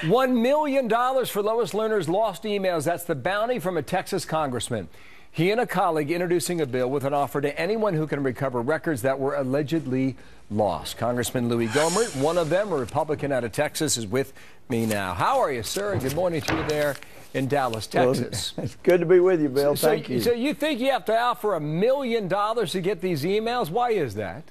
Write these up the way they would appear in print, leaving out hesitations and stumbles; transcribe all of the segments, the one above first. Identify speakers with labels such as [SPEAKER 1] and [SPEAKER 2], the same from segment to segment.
[SPEAKER 1] $1 million for Lois Lerner's lost emails. That's the bounty from a Texas congressman. He and a colleague introducing a bill with an offer to anyone who can recover records that were allegedly lost. Congressman Louie Gohmert, one of them, a Republican out of Texas, is with me now. How are you, sir? Good morning to you there in Dallas, Texas.
[SPEAKER 2] Well, it's good to be with you, Bill. Thank you.
[SPEAKER 1] So you think you have to offer $1 million to get these emails? Why is that?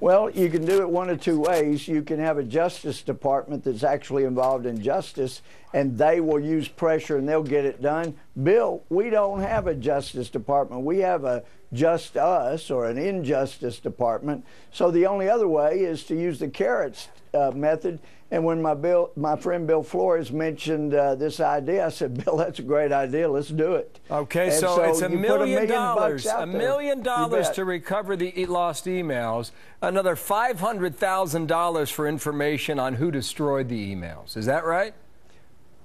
[SPEAKER 2] Well, you can do it one of two ways. You can have a Justice Department that's actually involved in justice, and they will use pressure and they'll get it done. Bill, we don't have a Justice Department. We have a Just Us or an Injustice Department. So the only other way is to use the carrots method. And when my friend Bill Flores mentioned this idea, I said, Bill, that's a great idea. Let's do it.
[SPEAKER 1] Okay, so it's $1 million, $1 million to recover the lost emails, another $500,000 for information on who destroyed the emails. Is that right?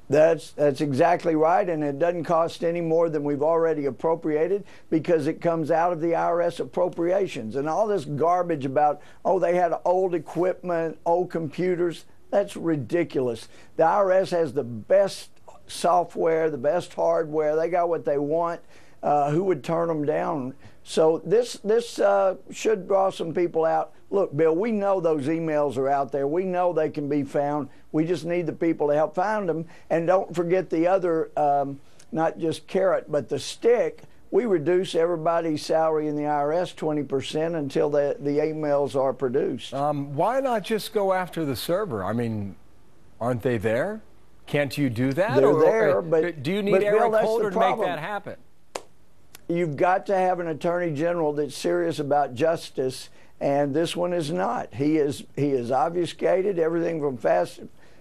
[SPEAKER 2] That's exactly right, and it doesn't cost any more than we've already appropriated because it comes out of the IRS appropriations. And all this garbage about, oh, they had old equipment, old computers, that's ridiculous. The IRS has the best software, the best hardware. They got what they want. Who would turn them down? So this should draw some people out. Look, Bill, we know those emails are out there. We know they can be found. We just need the people to help find them. And don't forget the other, not just carrot, but the stick. We reduce everybody's salary in the IRS 20% until the emails are produced.
[SPEAKER 1] Why not just go after the server? I mean, aren't they there? Can't you do that?
[SPEAKER 2] They're there, but
[SPEAKER 1] do you need Eric Holder to make that happen?
[SPEAKER 2] You've got to have an attorney general that's serious about justice, and this one is not. He is obfuscated everything from Fast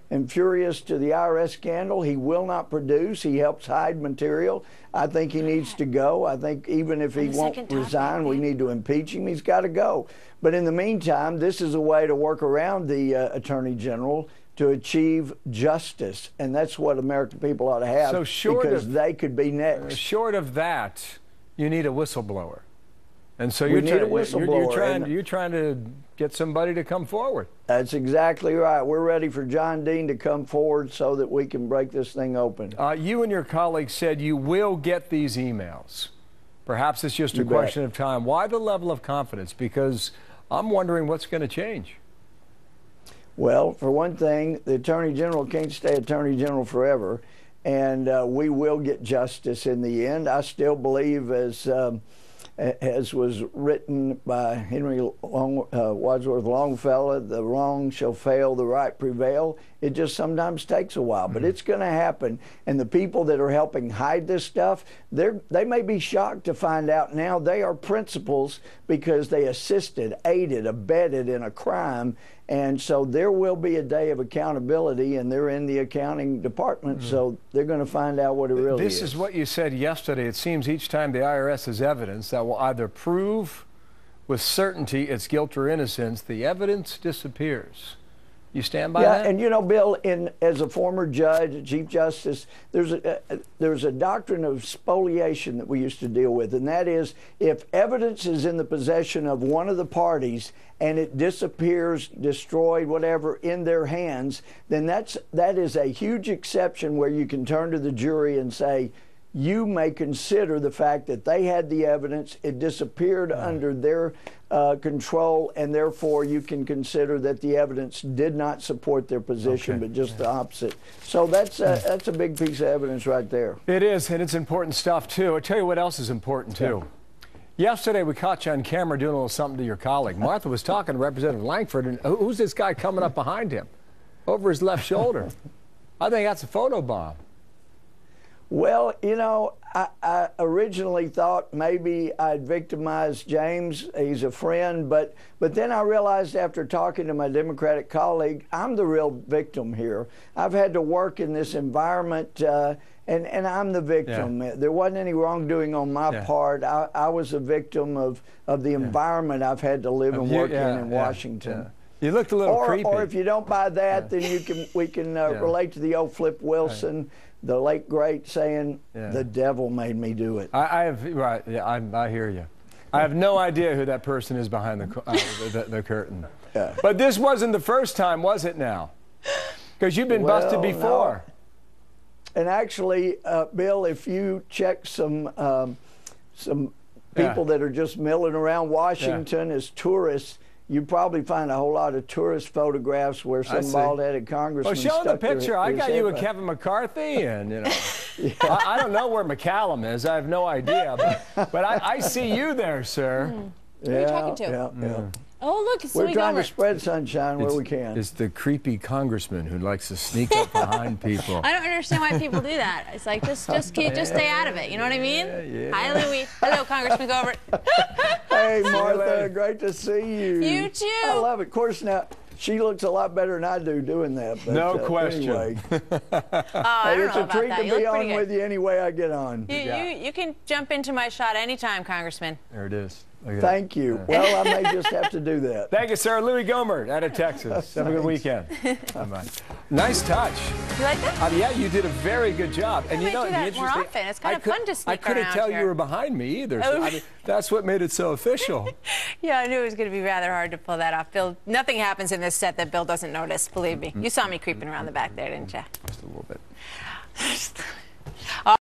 [SPEAKER 2] and Furious to the IRS scandal. He will not produce. He helps hide material. I think he needs to go. I think even if he won't resign, we need to impeach him. He's got to go. But in the meantime, this is a way to work around the attorney general to achieve justice, and that's what American people ought to have, because they could be next.
[SPEAKER 1] Short of that, you need a whistleblower. And so
[SPEAKER 2] you're
[SPEAKER 1] trying to get somebody to come forward.
[SPEAKER 2] That's exactly right. We're ready for John Dean to come forward so that we can break this thing open.
[SPEAKER 1] You and your colleagues said you will get these emails. Perhaps it's just a question of time. Why the level of confidence? Because I'm wondering what's going to change.
[SPEAKER 2] Well, for one thing, the Attorney General can't stay Attorney General forever, and we will get justice in the end. I still believe, as was written by Henry Wadsworth Longfellow, the wrong shall fail, the right prevail. It just sometimes takes a while, but it's going to happen. And the people that are helping hide this stuff, they may be shocked to find out now they are principals because they assisted, aided, abetted in a crime. And so there will be a day of accountability, and they're in the accounting department, so they're going to find out what it really is.
[SPEAKER 1] This is what you said yesterday. It seems each time the IRS has evidence that will either prove with certainty its guilt or innocence, the evidence disappears. You stand by that?
[SPEAKER 2] Yeah, and you know, Bill, as a former judge, Chief Justice, there's a doctrine of spoliation that we used to deal with, and that is if evidence is in the possession of one of the parties and it disappears, destroyed, whatever, in their hands, then that is a huge exception where you can turn to the jury and say, you may consider the fact that they had the evidence, it disappeared under their control, and therefore you can consider that the evidence did not support their position, but just the opposite. So that's a big piece of evidence right there.
[SPEAKER 1] It is, and it's important stuff, too. I'll tell you what else is important, too. Yesterday, we caught you on camera doing a little something to your colleague. Martha was talking to Representative Langford, and who's this guy coming up behind him, over his left shoulder? I think that's a photobomb.
[SPEAKER 2] Well, you know, I originally thought maybe I'd victimized James. He's a friend, but then I realized after talking to my Democratic colleague, I'm the real victim here. I've had to work in this environment, and I'm the victim. Yeah. There wasn't any wrongdoing on my part. I was a victim of the environment I've had to live and work in Washington.
[SPEAKER 1] You looked a little creepy.
[SPEAKER 2] Or if you don't buy that, then we can relate to the old Flip Wilson. The late great saying, the devil made me do it.
[SPEAKER 1] I hear you. I have no idea who that person is behind the curtain. But this wasn't the first time, was it now? Because you've been busted before.
[SPEAKER 2] No. And actually, Bill, if you check some people that are just milling around Washington as tourists, you probably find a whole lot of tourist photographs where some bald-headed congressman.
[SPEAKER 1] Well, show the picture. I got you with Kevin McCarthy, and you know, I don't know where McCallum is. I have no idea, but I see you there, sir.
[SPEAKER 3] Who are you talking to?
[SPEAKER 2] Yeah.
[SPEAKER 3] Oh, look, it's
[SPEAKER 2] We're
[SPEAKER 3] Louie
[SPEAKER 2] trying to
[SPEAKER 3] Gohmert.
[SPEAKER 2] spread sunshine where we can.
[SPEAKER 1] It's the creepy congressman who likes to sneak up behind people.
[SPEAKER 3] I don't understand why people do that. It's like, just stay out of it. You know what I mean?
[SPEAKER 1] Yeah.
[SPEAKER 3] Hi, Louie. Hello, Congressman Gohmert.
[SPEAKER 2] Hey, Martha, great to see you.
[SPEAKER 3] You too.
[SPEAKER 2] I love it. Of course, now, she looks a lot better than I do doing that. But,
[SPEAKER 1] No question.
[SPEAKER 2] Anyway.
[SPEAKER 3] I don't
[SPEAKER 2] It's
[SPEAKER 3] know
[SPEAKER 2] a
[SPEAKER 3] about
[SPEAKER 2] treat
[SPEAKER 3] that.
[SPEAKER 2] to
[SPEAKER 3] You look
[SPEAKER 2] be
[SPEAKER 3] pretty
[SPEAKER 2] on
[SPEAKER 3] good.
[SPEAKER 2] with you any way I get on.
[SPEAKER 3] You can jump into my shot anytime, Congressman.
[SPEAKER 1] There it is.
[SPEAKER 2] Thank you. Well, I may just have to do that.
[SPEAKER 1] Thank you, sir. Louie Gohmert out of Texas. Have a good weekend. Bye-bye. Nice touch.
[SPEAKER 3] You like that?
[SPEAKER 1] Yeah, you did a very good job. And
[SPEAKER 3] I
[SPEAKER 1] you know,
[SPEAKER 3] might do that more
[SPEAKER 1] interesting-
[SPEAKER 3] often. It's kind of fun to sneak
[SPEAKER 1] I couldn't
[SPEAKER 3] around
[SPEAKER 1] tell
[SPEAKER 3] here.
[SPEAKER 1] you were behind me either.
[SPEAKER 3] Oh.
[SPEAKER 1] So, I mean, that's what made it so official.
[SPEAKER 3] Yeah, I knew it was going to be rather hard to pull that off. Bill, nothing happens in this set that Bill doesn't notice, believe me. You saw me creeping around the back there, didn't you?
[SPEAKER 1] Just a little bit.